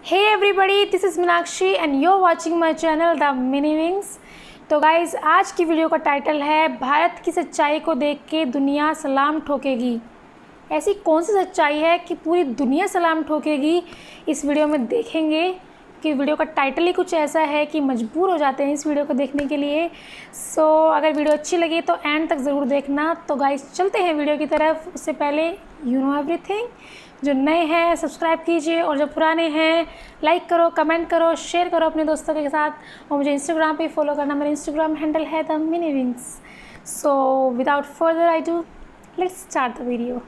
Hey everybody, this is Meenakshi and you're watching my channel The Mini Wings। तो guys आज की video का title है भारत की सच्चाई को देख के दुनिया सलाम ठोकेगी। ऐसी कौन सी सच्चाई है कि पूरी दुनिया सलाम ठोकेगी, इस वीडियो में देखेंगे कि वीडियो का टाइटल ही कुछ ऐसा है कि मजबूर हो जाते हैं इस वीडियो को देखने के लिए। सो अगर वीडियो अच्छी लगी तो एंड तक ज़रूर देखना। तो गाइज़ चलते हैं वीडियो की तरफ। उससे पहले यू नो एवरीथिंग, जो नए हैं सब्सक्राइब कीजिए और जो पुराने हैं लाइक करो, कमेंट करो, शेयर करो अपने दोस्तों के साथ और मुझे इंस्टाग्राम पे फॉलो करना। मेरा इंस्टाग्राम हैंडल है the mini wings. So without further I do let's start the video.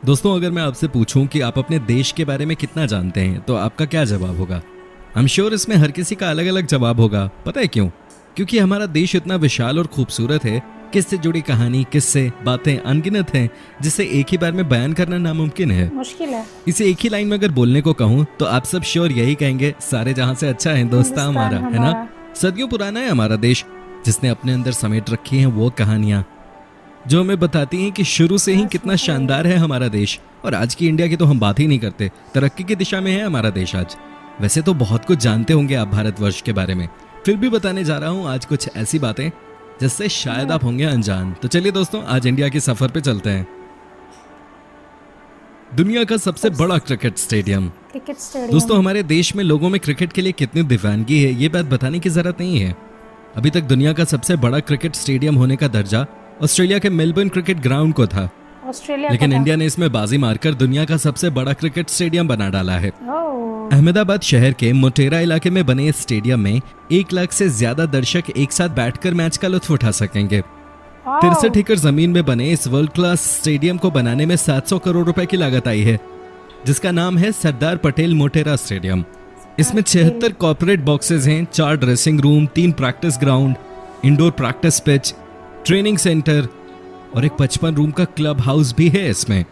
दोस्तों, अगर मैं आपसे पूछूं कि आप अपने देश के बारे में कितना जानते हैं तो आपका क्या जवाब होगा? आई एम श्योर इसमें हर किसी का अलग अलग जवाब होगा। पता है क्यों? क्योंकि हमारा देश इतना विशाल और खूबसूरत है कि इससे जुड़ी कहानी, किस्से, बातें अनगिनत हैं जिसे एक ही बार में बयान करना नामुमकिन है, मुश्किल है। इसे एक ही लाइन में अगर बोलने को कहूँ तो आप सब श्योर यही कहेंगे, सारे जहां से अच्छा हिंदुस्तान हमारा, है ना? सदियों पुराना है हमारा देश, जिसने अपने अंदर समेट रखी हैं वो कहानियां जो हमें बताती हैं कि शुरू से ही कितना शानदार है हमारा देश। और आज की इंडिया की तो हम बात ही नहीं करते, तरक्की की दिशा में है हमारा देश आज। वैसे तो बहुत कुछ जानते होंगे आप भारतवर्ष के बारे में, फिर भी बताने जा रहा हूँ आज कुछ ऐसी बातें जिससे शायद आप होंगे अनजान। तो चलिए दोस्तों, आज इंडिया के सफर पे चलते हैं। दुनिया का सबसे बड़ा क्रिकेट स्टेडियम। दोस्तों, हमारे देश में लोगों में क्रिकेट के लिए कितनी दीवानगी है ये बात बताने की जरूरत नहीं है। अभी तक दुनिया का सबसे बबड़ा क्रिकेट स्टेडियम होने का दर्जा ऑस्ट्रेलिया के मेलबर्न क्रिकेट ग्राउंड को था, लेकिन इंडिया ने इसमें बाजी मारकर दुनिया का सबसे बड़ा क्रिकेट स्टेडियम बना डाला है। अहमदाबाद शहर के मोटेरा इलाके में बने इस स्टेडियम में 1 लाख से ज्यादा दर्शक एक साथ बैठकर मैच का लुत्फ उठा सकेंगे। 63 एकड़ जमीन में बने इस वर्ल्ड क्लास स्टेडियम को बनाने में 700 करोड़ रुपए की लागत आई है, जिसका नाम है सरदार पटेल मोटेरा स्टेडियम। इसमें 76 कॉर्पोरेट बॉक्सेस हैं, 4 dressing room, 3 practice ground, indoor practice pitch, training centre और एक 55 रूम का क्लब हाउस भी है इसमें।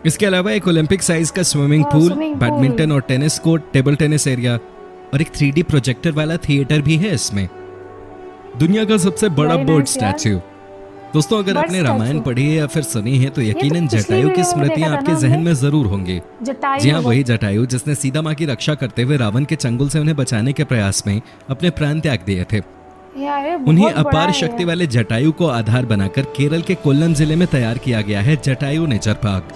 इसके अलावा एक ओलंपिक साइज का स्विमिंग पूल, बैडमिंटन और tennis court, table tennis area और एक 3D प्रोजेक्टर वाला थिएटर भी है इसमें। दुनिया का सबसे बड़ा बर्ड स्टैच्यू। दोस्तों, अगर आपने रामायण पढ़ी है या फिर सुनी है तो यकीनन जटायु की स्मृतियां आपके जहन में जरूर होंगी। जी हाँ, वही जटायु जिसने सीता माँ की रक्षा करते हुए रावण के चंगुल से उन्हें बचाने के प्रयास में अपने प्राण त्याग दिए थे। उन्हीं अपार शक्ति वाले जटायु को आधार बनाकर केरल के कोल्लम जिले में तैयार किया गया है जटायु नेचर पार्क।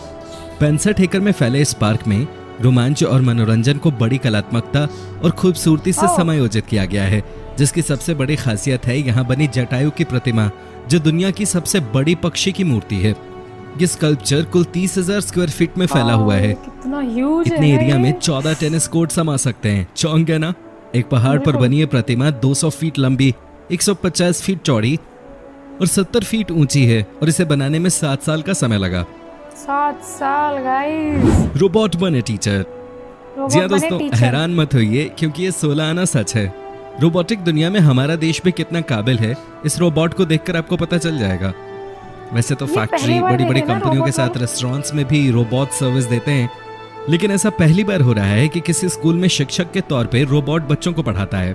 65 एकड़ में फैले इस पार्क में रोमांच और मनोरंजन को बड़ी कलात्मकता और खूबसूरती से समायोजित किया गया है, जिसकी सबसे बड़ी खासियत है यहाँ बनी जटायु की प्रतिमा, जो दुनिया की सबसे बड़ी पक्षी की मूर्ति है। ये स्कल्पचर कुल 30,000 स्क्वायर फीट में फैला हुआ है। इतने एरिया में 14 टेनिस कोर्ट समा सकते हैं। चौंक गए ना? एक पहाड़ पर बनी ये प्रतिमा 200 फीट लंबी, 150 फीट चौड़ी और 70 फीट ऊंची है और इसे बनाने में 7 साल का समय लगा। 7 साल गाइस। रोबोट बने टीचर। जी हाँ दोस्तों, हैरान मत होइए क्योंकि ये 16 आना सच है। रोबोटिक दुनिया में हमारा देश भी कितना काबिल है इस रोबोट को देखकर आपको पता चल जाएगा। वैसे तो फैक्ट्री, बड़ी बड़ी कंपनियों के साथ रेस्टोरेंट्स में भी रोबोट सर्विस देते हैं, लेकिन ऐसा पहली बार हो रहा है कि किसी स्कूल में शिक्षक के तौर पे रोबोट बच्चों को पढ़ाता है।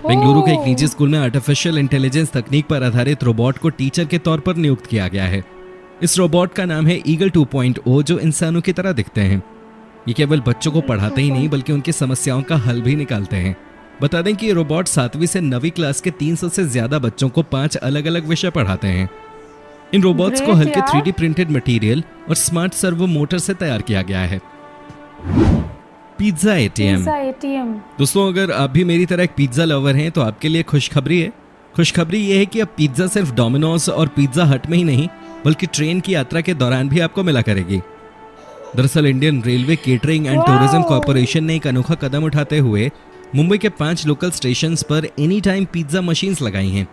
बेंगलुरु के एक निजी स्कूल में आर्टिफिशियल इंटेलिजेंस तकनीक पर आधारित रोबोट को टीचर के तौर पर नियुक्त किया गया है। इस रोबोट का नाम है ईगल 2.0, जो इंसानों की तरह दिखते हैं। ये केवल बच्चों को पढ़ाते ही नहीं बल्कि उनकी समस्याओं का हल भी निकालते हैं। बता दें कि ये रोबोट 7वीं से 9वीं क्लास के 300 से ज्यादा बच्चों को 5 अलग अलग विषय पढ़ाते हैं। इन रोबोट्स को हल्के 3D प्रिंटेड मटेरियल और स्मार्ट सर्वो मोटर से तैयार किया गया है। Pizza ATM. दोस्तों, अगर आप भी मेरी तरह एक पिज्जा लवर हैं तो आपके लिए खुशखबरी है। खुशखबरी ये है कि अब पिज्जा सिर्फ डोमिनोज और पिज्जा हट में ही नहीं बल्कि ट्रेन की यात्रा के दौरान भी आपको मिला करेगी। दरअसल Indian railway catering and tourism corporation ने एक अनोखा कदम उठाते हुए मुंबई के 5 लोकल स्टेशंस पर एनी टाइम पिज्जा मशीन्स लगाई हैं।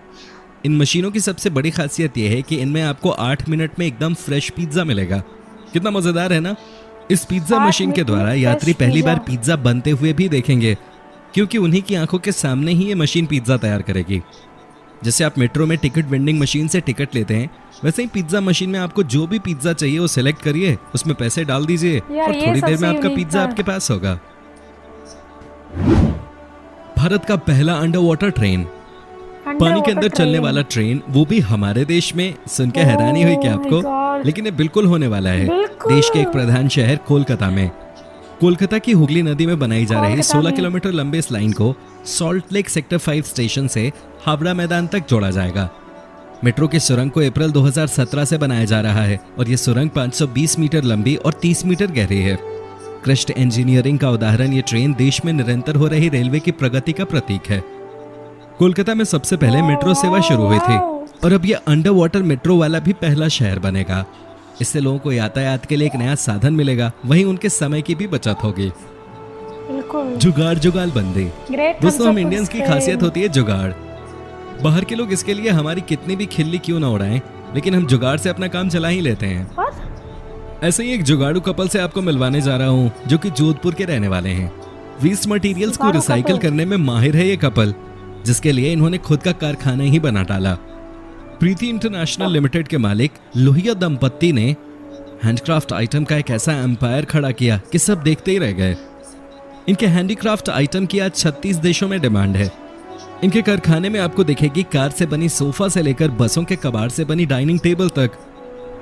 इन मशीनों की सबसे बड़ी खासियत यह है कि इनमें आपको 8 मिनट में एकदम फ्रेश पिज्जा मिलेगा। कितना मजेदार है ना? इस पिज्जा मशीन के द्वारा यात्री पहली बार पिज्जा बनते हुए भी देखेंगे, क्योंकि उन्हीं की आंखों के सामने ही ये मशीन पिज्जा तैयार करेगी। जैसे आप मेट्रो में टिकट वेंडिंग मशीन से टिकट लेते हैं, वैसे ही पिज्जा मशीन में आपको जो भी पिज्जा चाहिए वो सिलेक्ट करिए, उसमें पैसे डाल दीजिए और थोड़ी देर में आपका पिज्जा आपके पास होगा। भारत का पहला अंडर वाटर ट्रेन, पानी के अंदर चलने वाला ट्रेन, वो भी हमारे देश में। सुन के हैरानी हुई क्या आपको? लेकिन ये बिल्कुल होने वाला है देश के एक प्रधान शहर कोलकाता में। कोलकाता की हुगली नदी में बनाई जा रही कोलकाता 16 में। किलोमीटर लंबे इस लाइन को सॉल्ट लेक सेक्टर 5 स्टेशन से हावड़ा मैदान तक जोड़ा जाएगा। मेट्रो की सुरंग को अप्रैल 2017 से बनाया जा रहा है और ये सुरंग 520 मीटर लंबी और 30 मीटर गहरी है। कृष्ट इंजीनियरिंग का उदाहरण ये ट्रेन देश में निरंतर हो रही रेलवे की प्रगति का प्रतीक है। कोलकाता में सबसे पहले मेट्रो सेवा शुरू हुई थी और अब ये अंडर वाटर मेट्रो वाला भी पहला शहर बनेगा। इससे लोगों को यातायात के लिए एक नया साधन मिलेगा, वहीं उनके समय की भी बचत होगी। बिल्कुल जुगाड़ जुगाड़ बंदी। ग्रेट। दोस्तों, हम इंडियंस की खासियत होती है जुगाड़। बाहर के लोग इसके लिए हमारी कितनी भी खिल्ली क्यों ना उड़ाएं, लेकिन हम जुगाड़ से अपना काम चला ही लेते हैं। और ऐसे ही एक जुगाड़ू कपल से आपको मिलवाने जा रहा हूँ जो कि जोधपुर के रहने वाले हैं। वेस्ट मटेरियल्स को जुगाड़ू रिसाइकिल कपल। करने में माहिर है ये कपल, जिसके लिए इन्होंने खुद का कारखाना ही बना डाला। प्रीति इंटरनेशनल लिमिटेड के मालिक लोहिया दंपत्ति ने हैंडक्राफ्ट आइटम का एक ऐसा एम्पायर खड़ा किया कि सब देखते ही रह गए। इनके हैंडीक्राफ्ट आइटम की आज 36 देशों में डिमांड है। इनके कारखाने में आपको दिखेगी कार से बनी सोफा से लेकर बसों के कबाड़ से बनी डाइनिंग टेबल तक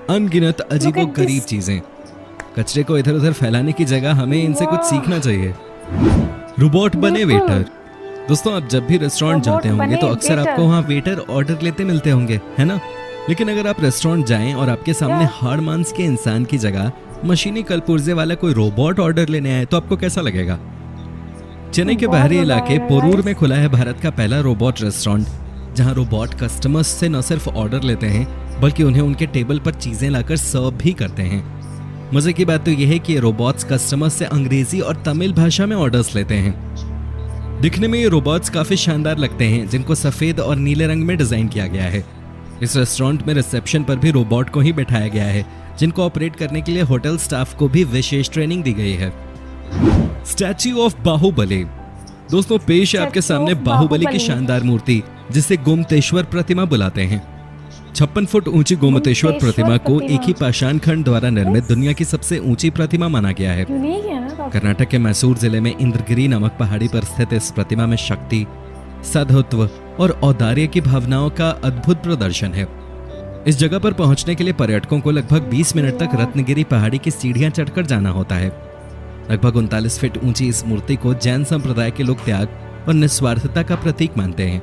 अनगिनत अजीबो गरीब चीजें। कचरे को इधर उधर फैलाने की जगह हमें इनसे कुछ सीखना चाहिए। रोबोट बने बिल्कुल। वेटर। दोस्तों, आप जब भी रेस्टोरेंट रोबोट जाते होंगे बने तो अक्सर वेटर। आपको वहाँ वेटर ऑर्डर लेते मिलते होंगे, है ना? लेकिन अगर आप रेस्टोरेंट जाएं और आपके सामने हाड़ मांस के इंसान की जगह मशीनी कलपुर्जे वाला कोई रोबोट ऑर्डर लेने आए तो आपको कैसा लगेगा? चेन्नई के बहुत बाहरी मजा इलाके आएगा, पोरूर guys। में खुला है भारत का पहला रोबोट रेस्टोरेंट, जहां रोबोट कस्टमर्स से न सिर्फ ऑर्डर लेते हैं बल्कि उन्हें उनके टेबल पर चीजें लाकर सर्व भी करते हैं। मजे की बात तो यह है कि ये रोबोट्स कस्टमर्स से अंग्रेजी और तमिल भाषा में ऑर्डर्स लेते हैं। दिखने में ये रोबोट्स काफी शानदार लगते हैं, जिनको सफेद और नीले रंग में डिजाइन किया गया है। इस रेस्टोरेंट में रिसेप्शन पर भी रोबोट को ही बैठाया गया है, जिनको ऑपरेट करने के लिए होटल स्टाफ को भी विशेष ट्रेनिंग दी गई है। Statue of Bahubali. दोस्तों, पेश है आपके Statue सामने of बाहुबली की बाहुबली। शानदार मूर्ति, जिसे गोमतेश्वर प्रतिमा बुलाते हैं। 56 फुट ऊंची गोमतेश्वर गोमतेश्वर प्रतिमा को प्रतिमा। एक ही पाषाण खंड द्वारा निर्मित दुनिया की सबसे ऊंची प्रतिमा माना गया है। यूनिक है ना काफी। कर्नाटक के मैसूर जिले में इंद्रगिरी नामक पहाड़ी पर स्थित इस प्रतिमा में शक्ति, साधुत्व और औदार्य की भावनाओं का अद्भुत प्रदर्शन है। इस जगह पर पहुंचने के लिए पर्यटकों को लगभग 20 मिनट तक रत्नगिरी पहाड़ी की सीढ़ियां चढ़कर जाना होता है। लगभग 39 फीट ऊंची इस मूर्ति को जैन संप्रदाय के लोग त्याग और निस्वार्थता का प्रतीक मानते हैं।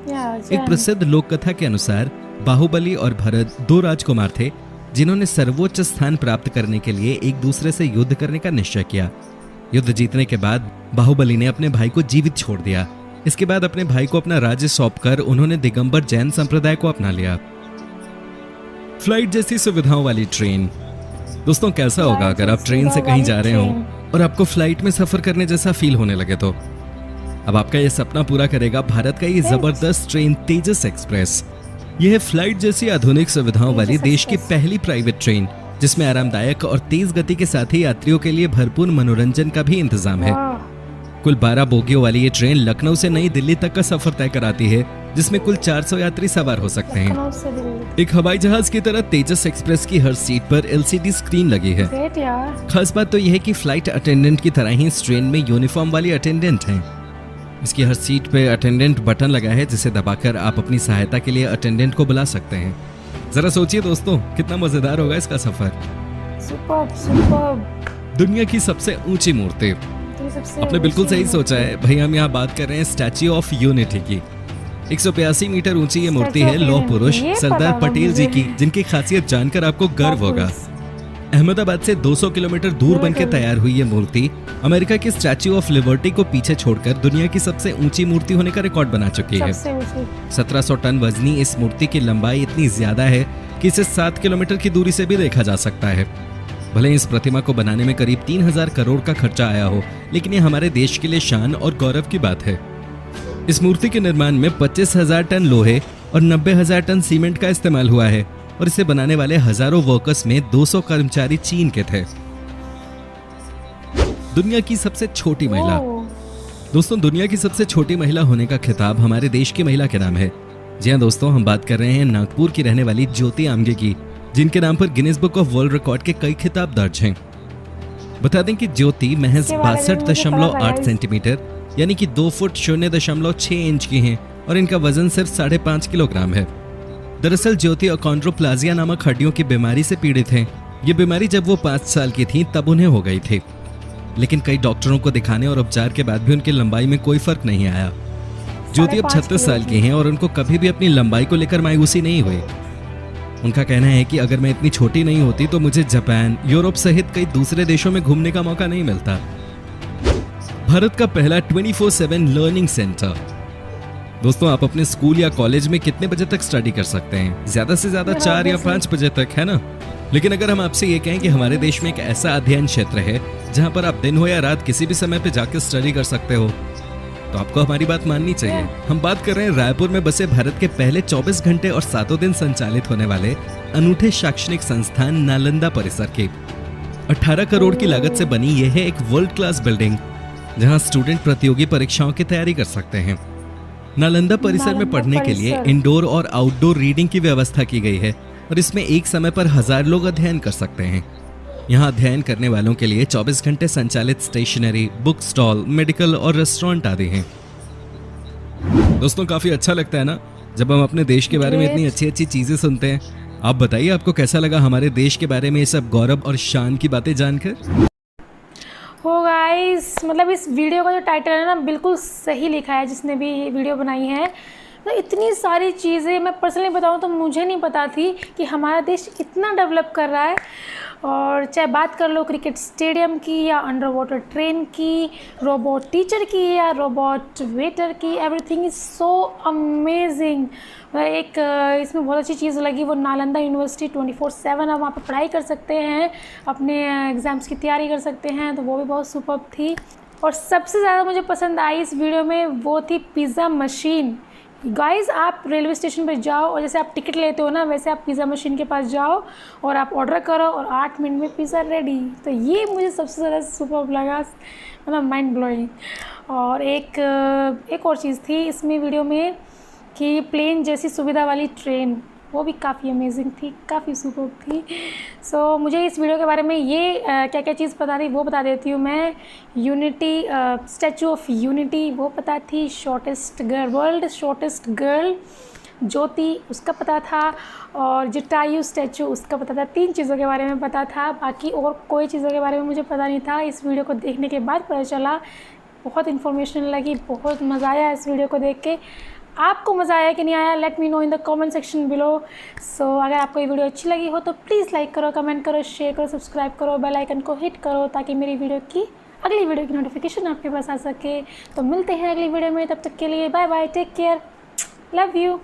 एक प्रसिद्ध लोक कथा के अनुसार बाहुबली और भरत दो राजकुमार थे, जिन्होंने सर्वोच्च स्थान प्राप्त करने के लिए एक दूसरे से युद्ध करने का निश्चय किया। युद्ध जीतने के बाद बाहुबली ने अपने भाई को जीवित छोड़ दिया। इसके बाद अपने भाई को अपना राज्य सौंपकर उन्होंने दिगंबर जैन संप्रदाय को अपना लिया। फ्लाइट जैसी सुविधाओं वाली ट्रेन। दोस्तों, कैसा होगा अगर आप ट्रेन से कहीं जा रहे हो और आपको फ्लाइट में सफर करने जैसा फील होने लगे तो? अब आपका ये सपना पूरा करेगा भारत का ये जबरदस्त ट्रेन तेजस एक्सप्रेस। यह है फ्लाइट जैसी आधुनिक सुविधाओं वाली देश की पहली प्राइवेट ट्रेन, जिसमें आरामदायक और तेज गति के साथ ही यात्रियों के लिए भरपूर मनोरंजन का भी इंतजाम है। कुल 12 बोगियों वाली ये ट्रेन लखनऊ से नई दिल्ली तक का सफर तय कराती है, जिसमें कुल 400 यात्री सवार हो सकते हैं। एक हवाई जहाज की तरह तेजस एक्सप्रेस की हर सीट पर LCD स्क्रीन लगी है। ग्रेट यार। खास बात तो यह है कि फ्लाइट अटेंडेंट की तरह ही इस ट्रेन में यूनिफॉर्म वाली अटेंडेंट हैं। इसकी हर सीट पे अटेंडेंट बटन लगा है, जिसे दबाकर आप अपनी सहायता के लिए अटेंडेंट को बुला सकते हैं। जरा सोचिए दोस्तों, कितना मजेदार होगा इसका सफर। Superb superb. दुनिया की सबसे ऊंची मूर्ति। आपने बिल्कुल सही सोचा है भाई, हम यहाँ बात कर रहे हैं स्टैच्यू ऑफ यूनिटी की। 182 मीटर ऊंची ये मूर्ति है लौह पुरुष सरदार पटेल जी की, जिनकी खासियत जानकर आपको गर्व होगा। अहमदाबाद से 200 किलोमीटर दूर बनकर तैयार हुई ये मूर्ति अमेरिका की स्टैच्यू ऑफ लिबर्टी को पीछे छोड़कर दुनिया की सबसे ऊंची मूर्ति होने का रिकॉर्ड बना चुकी है। 1700 टन वजनी इस मूर्ति की लंबाई इतनी ज्यादा है कि इसे 7 किलोमीटर की दूरी से भी देखा जा सकता है। भले इस प्रतिमा को बनाने में करीब 3000 करोड़ का खर्चा आया हो, लेकिन ये हमारे देश के लिए शान और गौरव की बात है। इस मूर्ति के निर्माण में 25,000 टन लोहे और 90,000 टन सीमेंट का इस्तेमाल हुआ है और इसे बनाने वाले हजारों वर्कर्स में 200 कर्मचारी चीन के थे। दुनिया की सबसे छोटी महिला। दोस्तों, दुनिया की सबसे छोटी महिला होने का खिताब हमारे देश की महिला के नाम है। जी हाँ दोस्तों, हम बात कर रहे हैं नागपुर की रहने वाली ज्योति आमगे की, जिनके नाम पर Guinness book of world record के कई खिताब दर्ज हैं। बता दें कि ज्योति महज 62.8 सेंटीमीटर यानी कि 2 फुट 0.6 इंच की हैं और इनका वजन सिर्फ 5.5 किलोग्राम है। दरअसल ज्योति अकॉन्ड्रोप्लाजिया नामक हड्डियों की बीमारी से पीड़ित हैं। ये बीमारी जब वो 5 साल की थी तब उन्हें हो गई थी। लेकिन कई डॉक्टरों को दिखाने और उपचार के बाद भी उनकी लंबाई में कोई फर्क नहीं आया। ज्योति अब 36 साल की हैं और उनको कभी भी अपनी लंबाई को लेकर मायूसी नहीं हुई। उनका कहना है कि अगर मैं इतनी छोटी नहीं होती तो मुझे जापान, यूरोप सहित कई दूसरे देशों में घूमने का मौका नहीं मिलता। भारत का पहला 24/7 लर्निंग सेंटर। दोस्तों, आप अपने स्कूल या कॉलेज में कितने बजे तक स्टडी कर सकते हैं? ज्यादा से ज्यादा 4 या 5 बजे तक, है ना? लेकिन अगर हम आपसे ये कहें कि हमारे देश में एक ऐसा अध्ययन क्षेत्र है जहां पर आप दिन हो या रात किसी भी समय पे जाकर स्टडी कर सकते हो, तो आपको हमारी बात माननी चाहिए। हम बात कर रहे हैं रायपुर में बसे भारत के पहले 24 घंटे और 7 दिन संचालित होने वाले अनूठे शैक्षणिक संस्थान नालंदा परिसर के। 18 करोड़ की लागत से बनी यह है एक वर्ल्ड क्लास बिल्डिंग जहां स्टूडेंट प्रतियोगी परीक्षाओं की तैयारी कर सकते हैं। नालंदा परिसर में पढ़ने के लिए इंडोर और आउटडोर रीडिंग की व्यवस्था की गई है और इसमें एक समय पर 1000 लोग अध्ययन कर सकते हैं। यहाँ अध्ययन करने वालों के लिए 24 घंटे संचालित स्टेशनरी, बुक स्टॉल, मेडिकल और रेस्टोरेंट आदि हैं। दोस्तों, काफी अच्छा लगता है ना जब हम अपने देश के बारे में इतनी अच्छी अच्छी चीजें सुनते हैं। आप बताइए, आपको कैसा लगा हमारे देश के बारे में ये सब गौरव और शान की बातें जानकर? हो गाइस, मतलब इस वीडियो का जो टाइटल है ना, बिल्कुल सही लिखा है जिसने भी ये वीडियो बनाई है। तो इतनी सारी चीज़ें मैं पर्सनली बताऊं तो मुझे नहीं पता थी कि हमारा देश इतना डेवलप कर रहा है। और चाहे बात कर लो क्रिकेट स्टेडियम की या अंडर वाटर ट्रेन की, रोबोट टीचर की या रोबोट वेटर की, एवरीथिंग इज़ सो अमेजिंग। एक इसमें बहुत अच्छी चीज़ लगी वो नालंदा यूनिवर्सिटी 24/7 आप वहाँ पर पढ़ाई कर सकते हैं, अपने एग्ज़ाम्स की तैयारी कर सकते हैं, तो वो भी बहुत सुपर्ब थी। और सबसे ज़्यादा मुझे पसंद आई इस वीडियो में वो थी पिज़्ज़ा मशीन। गाइज़, आप रेलवे स्टेशन पर जाओ और जैसे आप टिकट लेते हो ना, वैसे आप पिज़्ज़ा मशीन के पास जाओ और आप ऑर्डर करो और 8 मिनट में पिज़्ज़ा रेडी। तो ये मुझे सबसे ज़्यादा सुपर्ब लगा, मतलब माइंड ब्लोइंग। और एक और चीज़ थी इसमें वीडियो में कि प्लेन जैसी सुविधा वाली ट्रेन, वो भी काफ़ी अमेजिंग थी, काफ़ी सुपर्ब थी। सो मुझे इस वीडियो के बारे में ये क्या क्या चीज़ पता थी वो बता देती हूँ मैं। यूनिटी, स्टैचू ऑफ यूनिटी वो पता थी, shortest girl, world shortest girl Jyoti उसका पता था, और जटायु स्टैचू उसका पता था। 3 चीज़ों के बारे में पता था, बाकी और कोई चीज़ों के बारे में मुझे पता नहीं था। इस वीडियो को देखने के बाद पता चला, बहुत इन्फॉर्मेशन लगी, बहुत मज़ा आया इस वीडियो को देख के। आपको मज़ा आया कि नहीं आया, let me know in the comment section below. So अगर आपको ये वीडियो अच्छी लगी हो तो प्लीज़ लाइक करो, कमेंट करो, शेयर करो, सब्सक्राइब करो, बेल आइकन को हिट करो ताकि मेरी वीडियो की अगली वीडियो की नोटिफिकेशन आपके पास आ सके। तो मिलते हैं अगली वीडियो में, तब तक के लिए bye bye, take care, love you.